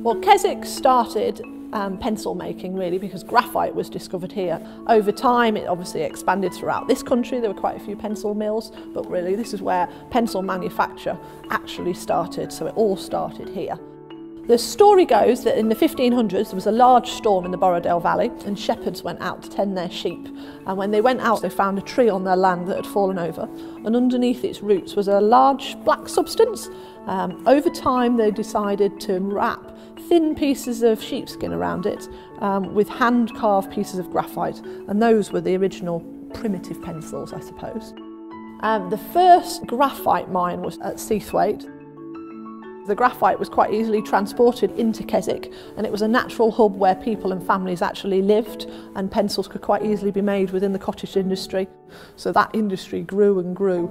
Well, Keswick started pencil making really because graphite was discovered here. Over time it obviously expanded throughout this country. There were quite a few pencil mills, but really this is where pencil manufacture actually started, so it all started here. The story goes that in the 1500s there was a large storm in the Borrowdale Valley and shepherds went out to tend their sheep, and when they went out they found a tree on their land that had fallen over, and underneath its roots was a large black substance. Over time they decided to wrap thin pieces of sheepskin around it with hand-carved pieces of graphite, and those were the original primitive pencils, I suppose. The first graphite mine was at Seathwaite. The graphite was quite easily transported into Keswick, and it was a natural hub where people and families actually lived, and pencils could quite easily be made within the cottage industry. So that industry grew and grew.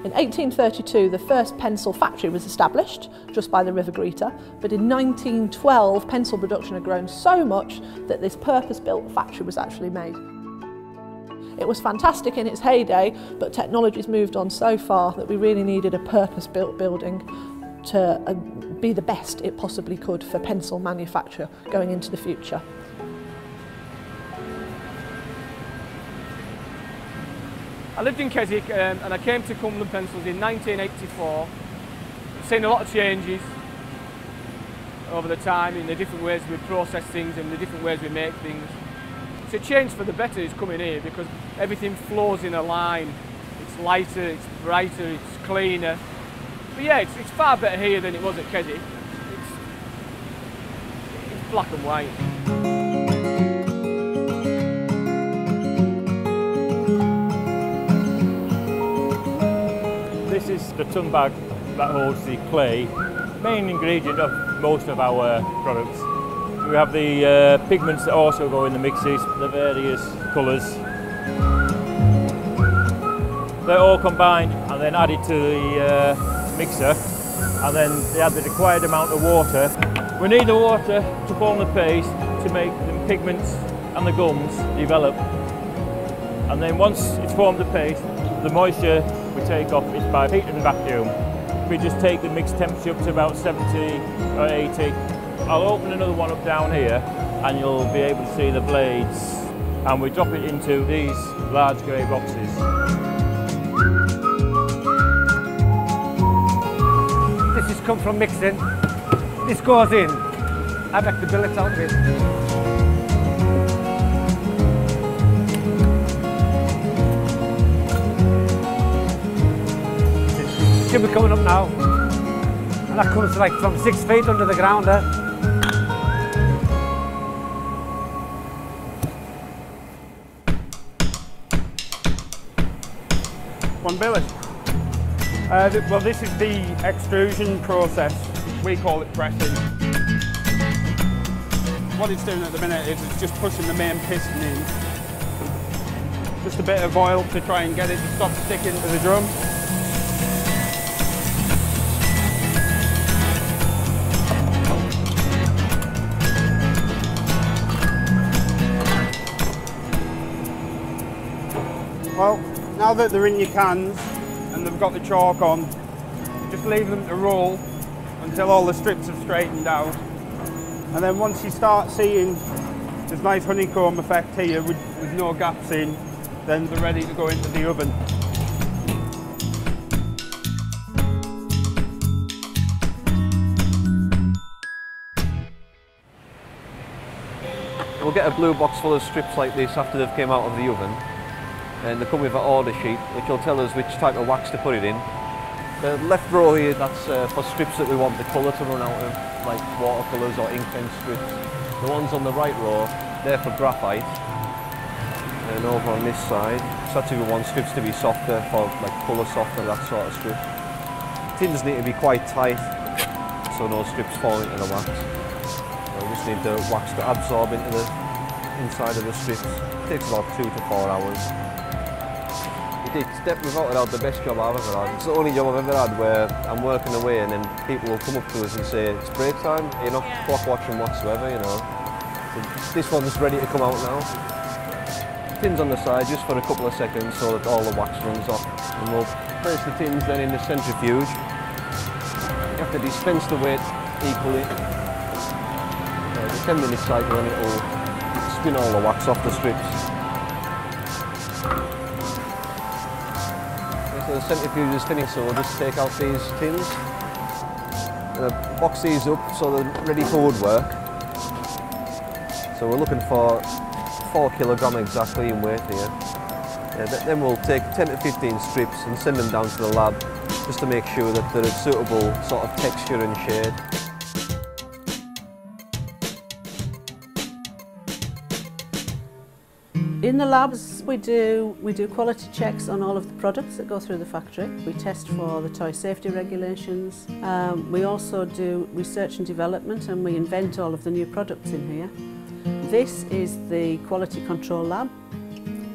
In 1832 the first pencil factory was established just by the River Greeter, but in 1912 pencil production had grown so much that this purpose-built factory was actually made. It was fantastic in its heyday, but technology's moved on so far that we really needed a purpose-built building to be the best it possibly could for pencil manufacture going into the future. I lived in Keswick and I came to Cumberland Pencils in 1984. I've seen a lot of changes over the time in the different ways we process things and the different ways we make things. It's a change for the better is coming here because everything flows in a line. It's lighter, it's brighter, it's cleaner. But yeah, it's far better here than it was at Keswick. It's black and white. This is the ton bag that holds the clay, main ingredient of most of our products. We have the pigments that also go in the mixes, the various colours. They're all combined and then added to the mixer, and then they add the required amount of water. We need the water to form the paste to make the pigments and the gums develop. And then once it's formed the paste, the moisture we take off is by heat and vacuum. We just take the mixed temperature up to about 70 or 80. I'll open another one up down here and you'll be able to see the blades. And we drop it into these large grey boxes. This has come from mixing. This goes in. I make the billet out of it. Should be coming up now. And that comes like from 6 feet under the ground there. One billet. Well, this is the extrusion process. We call it pressing. What it's doing at the minute is it's just pushing the main piston in. Just a bit of oil to try and get it to stop sticking to the drum. Well, now that they're in your cans and they've got the chalk on, just leave them to roll until all the strips have straightened out. And then once you start seeing this nice honeycomb effect here with no gaps in, then they're ready to go into the oven. We'll get a blue box full of strips like this after they've come out of the oven. And they come with an order sheet which will tell us which type of wax to put it in. The left row here, that's for strips that we want the colour to run out of, like watercolours or ink pen strips. The ones on the right row, they're for graphite. And over on this side, it's actually we want strips to be softer for like colour softer, that sort of strip. Tins need to be quite tight so no strips fall into the wax. So we just need the wax to absorb into the inside of the strips. It takes about 2 to 4 hours. It's definitely without a doubt the best job I've ever had. It's the only job I've ever had where I'm working away and then people will come up to us and say, it's break time, you're not clock watching whatsoever, you know. So this one's ready to come out now. Tins on the side just for a couple of seconds so that all the wax runs off. And we'll place the tins then in the centrifuge. You have to dispense the weight equally. a 10-minute cycle and it'll spin all the wax off the strips. Okay, so the centrifuge is finished, so we'll just take out these tins. Box these up so they're ready for woodwork. So we're looking for 4 kilogram exactly in weight here. Then we'll take 10 to 15 strips and send them down to the lab just to make sure that they're a suitable sort of texture and shade. In the labs we do quality checks on all of the products that go through the factory. We test for the toy safety regulations. We also do research and development, and we invent all of the new products in here. This is the quality control lab,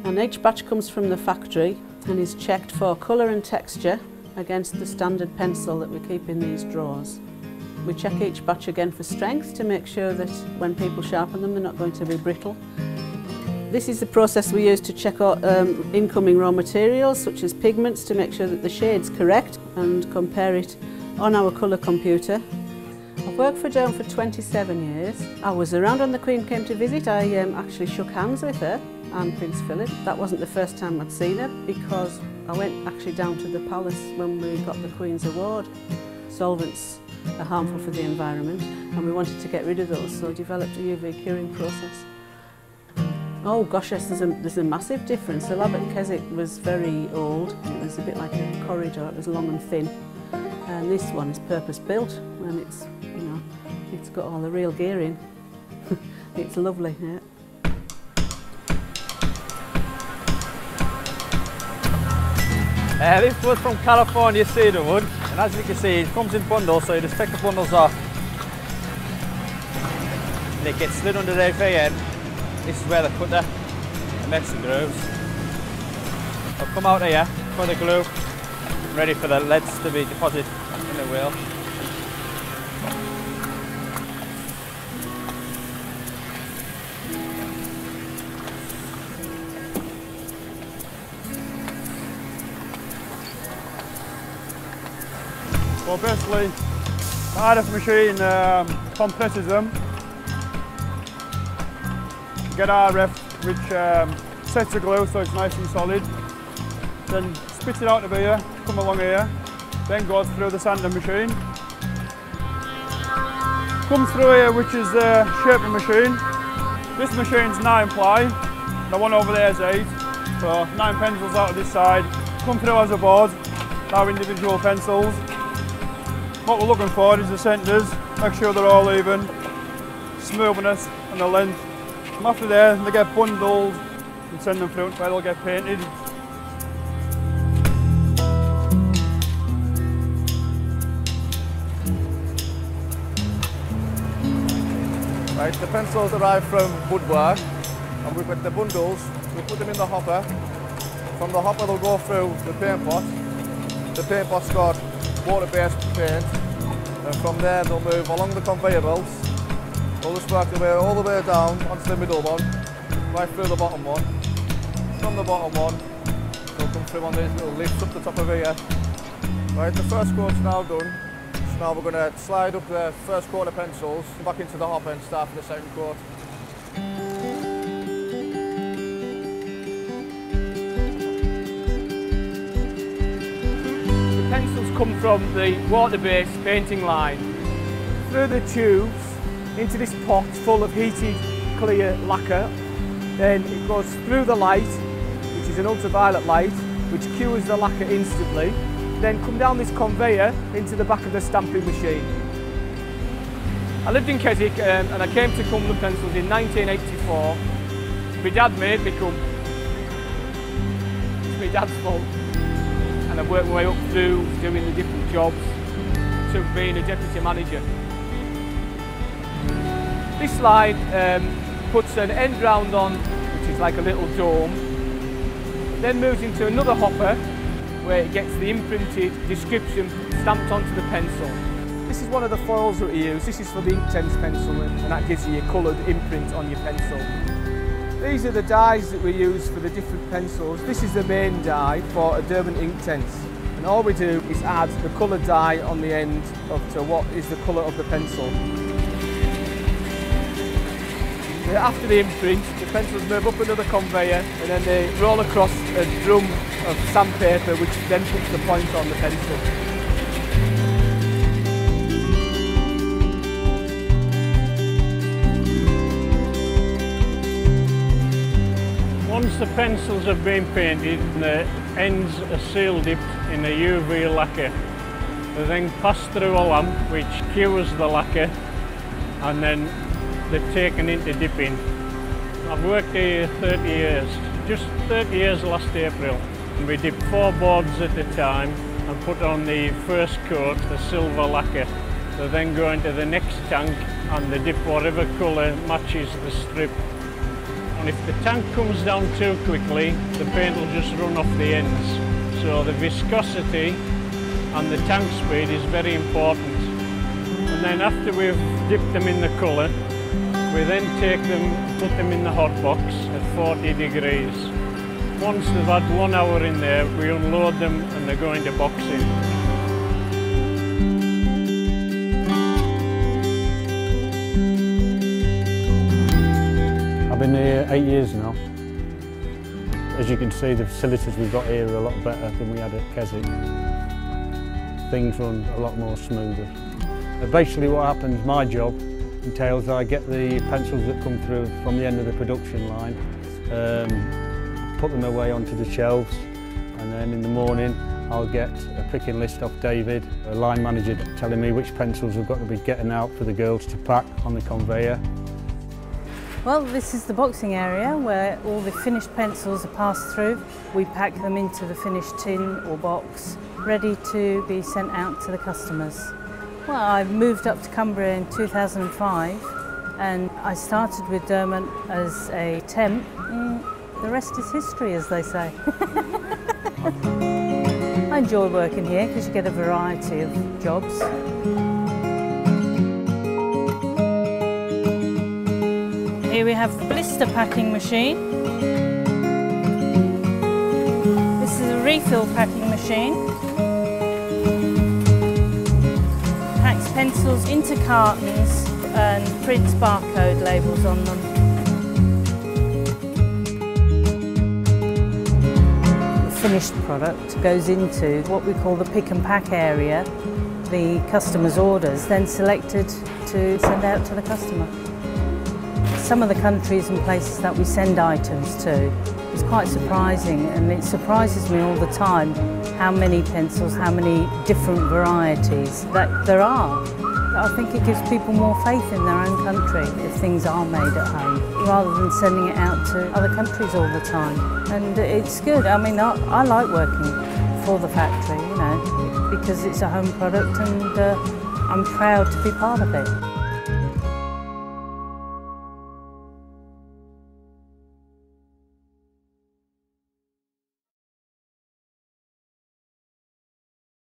and each batch comes from the factory and is checked for colour and texture against the standard pencil that we keep in these drawers. We check each batch again for strength to make sure that when people sharpen them they're not going to be brittle. This is the process we use to check out incoming raw materials such as pigments to make sure that the shade's correct and compare it on our colour computer. I've worked for Derwent for 27 years. I was around when the Queen came to visit. I actually shook hands with her and Prince Philip. That wasn't the first time I'd seen her because I went actually down to the palace when we got the Queen's award. Solvents are harmful for the environment and we wanted to get rid of those, so I developed a UV curing process. Oh gosh, yes, there's a massive difference. The lab at Keswick was very old. It was a bit like a corridor. It was long and thin. And this one is purpose built, and it's, you know, it's got all the real gear in. It's lovely, yeah. This was from California cedarwood, and as you can see, it comes in bundles, so you just take the bundles off, and it gets slid under there here. This is where they put the nets and grooves. I'll come out here for the glue, ready for the leads to be deposited in the wheel. Well, basically, the RF machine compresses them. Get RF, which sets the glue so it's nice and solid. Then spits it out of here, come along here, then goes through the sanding machine. Comes through here, which is the shaping machine. This machine's 9-ply, the one over there is 8. So 9 pencils out of this side, come through as a board, now individual pencils. What we're looking for is the centres, make sure they're all even, smoothness and the length. And after there, they get bundled and send them through where they'll get painted. Right, the pencils arrive from woodwork, and we've got the bundles, we put them in the hopper. From the hopper they'll go through the paint pot. The paint pot's got water-based paint, and from there they'll move along the conveyor belts. They'll just work their way all the way down onto the middle one, right through the bottom one. From the bottom one, they'll come through on these little lifts up the top of here. Right, the first coat's now done. So now we're going to slide up the first coat of pencils back into the hopper and start for the second coat. The pencils come from the water-based painting line through the tubes into this pot full of heated clear lacquer. Then it goes through the light, which is an ultraviolet light, which cures the lacquer instantly. Then come down this conveyor into the back of the stamping machine. I lived in Keswick and I came to Cumberland Pencils in 1984. My dad made me come. It's my dad's fault. And I worked my way up through doing the different jobs to being a deputy manager. This line puts an end round on, which is like a little dome, then moves into another hopper where it gets the imprinted description stamped onto the pencil. This is one of the foils that we use. This is for the Inktense pencil, and that gives you a coloured imprint on your pencil. These are the dyes that we use for the different pencils. This is the main dye for a Derwent Inktense, and all we do is add the coloured dye on the end to what is the colour of the pencil. After the imprint, the pencils move up another conveyor and then they roll across a drum of sandpaper which then puts the point on the pencil. Once the pencils have been painted, the ends are seal dipped in a UV lacquer. They then pass through a lamp which cures the lacquer and then they're taken into dipping. I've worked here 30 years, just 30 years last April. And we dip 4 boards at a time and put on the first coat, the silver lacquer. They then go into the next tank and they dip whatever colour matches the strip. And if the tank comes down too quickly, the paint will just run off the ends. So the viscosity and the tank speed is very important. And then after we've dipped them in the colour, we then take them, put them in the hot box at 40 degrees. Once they've had 1 hour in there, we unload them and they go into boxing. I've been here 8 years now. As you can see, the facilities we've got here are a lot better than we had at Keswick. Things run a lot more smoother. Basically what happens, my job entails I get the pencils that come through from the end of the production line, put them away onto the shelves, and then in the morning I'll get a picking list off David, a line manager telling me which pencils we've got to be getting out for the girls to pack on the conveyor. Well, this is the boxing area where all the finished pencils are passed through. We pack them into the finished tin or box, ready to be sent out to the customers. Well, I moved up to Cumbri in 2005 and I started with Derwent as a temp. The rest is history, as they say. I enjoy working here because you get a variety of jobs. Here we have the blister packing machine. This is a refill packing machine. Packs pencils into cartons and prints barcode labels on them. The finished product goes into what we call the pick and pack area. The customer's orders then selected to send out to the customer. Some of the countries and places that we send items to is quite surprising, and it surprises me all the time how many pencils, how many different varieties that there are. I think it gives people more faith in their own country if things are made at home, rather than sending it out to other countries all the time. And it's good. I mean, I like working for the factory, you know, because it's a home product and I'm proud to be part of it.